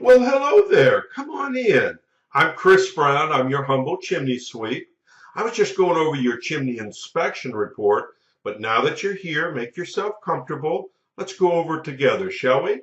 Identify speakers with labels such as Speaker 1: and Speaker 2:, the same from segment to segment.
Speaker 1: Well, hello there. Come on in. I'm Chris Brown. I'm your humble chimney sweep. I was just going over your chimney inspection report, but now that you're here, make yourself comfortable. Let's go over it together, shall we?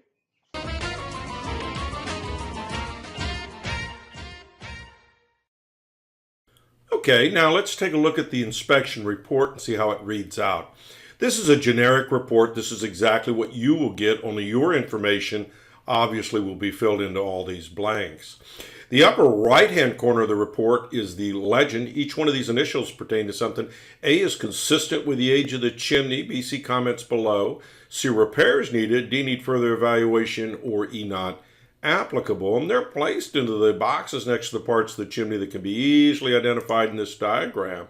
Speaker 1: Okay, now let's take a look at the inspection report and see how it reads out. This is a generic report. This is exactly what you will get, only your information obviously will be filled into all these blanks. The upper right-hand corner of the report is the legend. Each one of these initials pertain to something. A is consistent with the age of the chimney. B, see comments below. C, repairs needed. D, need further evaluation. Or E, not applicable. And they're placed into the boxes next to the parts of the chimney that can be easily identified in this diagram.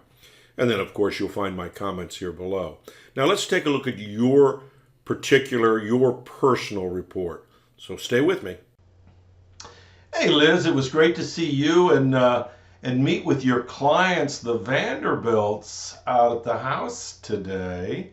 Speaker 1: And then, of course, you'll find my comments here below. Now, let's take a look at your personal report. So stay with me. Hey, Liz, it was great to see you and meet with your clients, the Vanderbilts, out at the house today.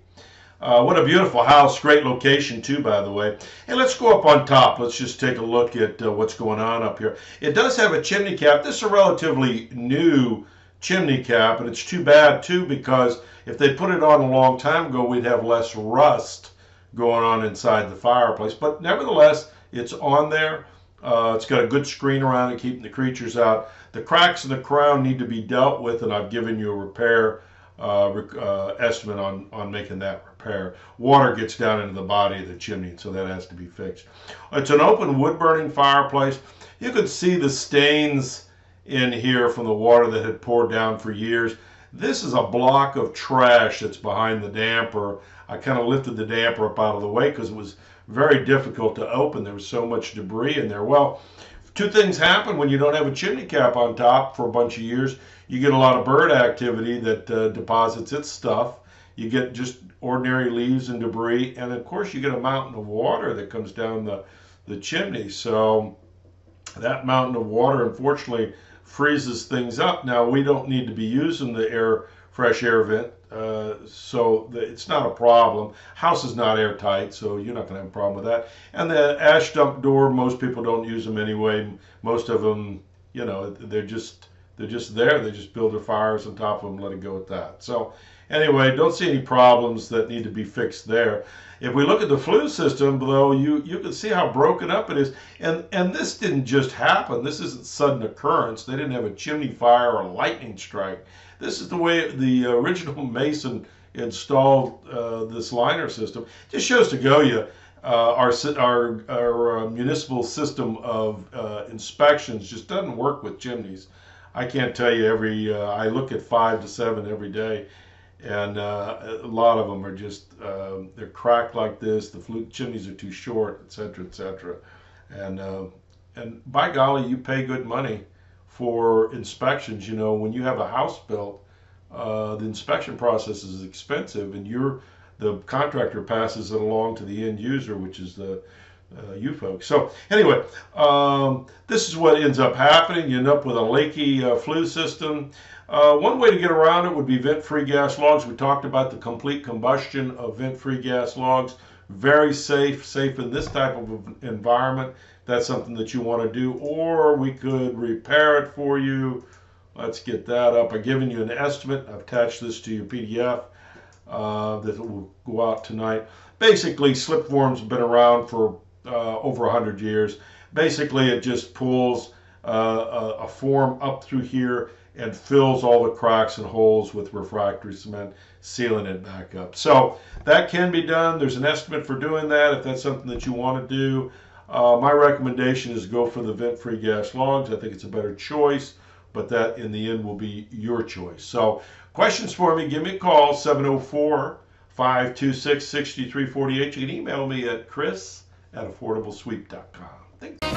Speaker 1: What a beautiful house. Great location, too, by the way. Hey, let's go up on top. Let's just take a look at what's going on up here. It does have a chimney cap. This is a relatively new chimney cap, and it's too bad, too, because if they put it on a long time ago, we'd have less rust going on inside the fireplace. But nevertheless, it's on there. It's got a good screen around it, keeping the creatures out. The cracks in the crown need to be dealt with, and I've given you a repair estimate on making that repair. Water gets down into the body of the chimney, so that has to be fixed. It's an open wood-burning fireplace. You could see the stains in here from the water that had poured down for years. This is a block of trash that's behind the damper. I kind of lifted the damper up out of the way because it was very difficult to open. There was so much debris in there. Well, two things happen when you don't have a chimney cap on top for a bunch of years. You get a lot of bird activity that deposits its stuff. You get just ordinary leaves and debris. And of course, you get a mountain of water that comes down the chimney. So that mountain of water, unfortunately, freezes things up. Now, we don't need to be using the fresh air vent, so it's not a problem. House is not airtight, so you're not going to have a problem with that. And the ash dump door, most people don't use them anyway. Most of them, they're just there. They just build their fires on top of them, let it go at that. So anyway, don't see any problems that need to be fixed there. If we look at the flue system, though, you can see how broken up it is. And this didn't just happen. This isn't sudden occurrence. They didn't have a chimney fire or a lightning strike. This is the way the original mason installed this liner system. Just shows to go you our municipal system of inspections just doesn't work with chimneys. I can't tell you I look at 5 to 7 every day, and a lot of them are just they're cracked like this. The flue chimneys are too short, etc., etc. And by golly, you pay good money for inspections. When you have a house built, the inspection process is expensive, and the contractor passes it along to the end user, which is you folks. So anyway, this is what ends up happening. You end up with a leaky flue system. One way to get around it would be vent-free gas logs. We talked about the complete combustion of vent-free gas logs. Very safe in this type of environment. That's something that you want to do. Or we could repair it for you. Let's get that up. I've given you an estimate. I've attached this to your PDF that will go out tonight. Basically, slip forms have been around for over 100 years. Basically, it just pulls a form up through here and fills all the cracks and holes with refractory cement, sealing it back up. So that can be done. There's an estimate for doing that if that's something that you want to do. My recommendation is go for the vent-free gas logs. I think it's a better choice, but that in the end will be your choice. So questions for me, give me a call, 704-526-6348. You can email me at chris@affordablesweep.com. Thank you.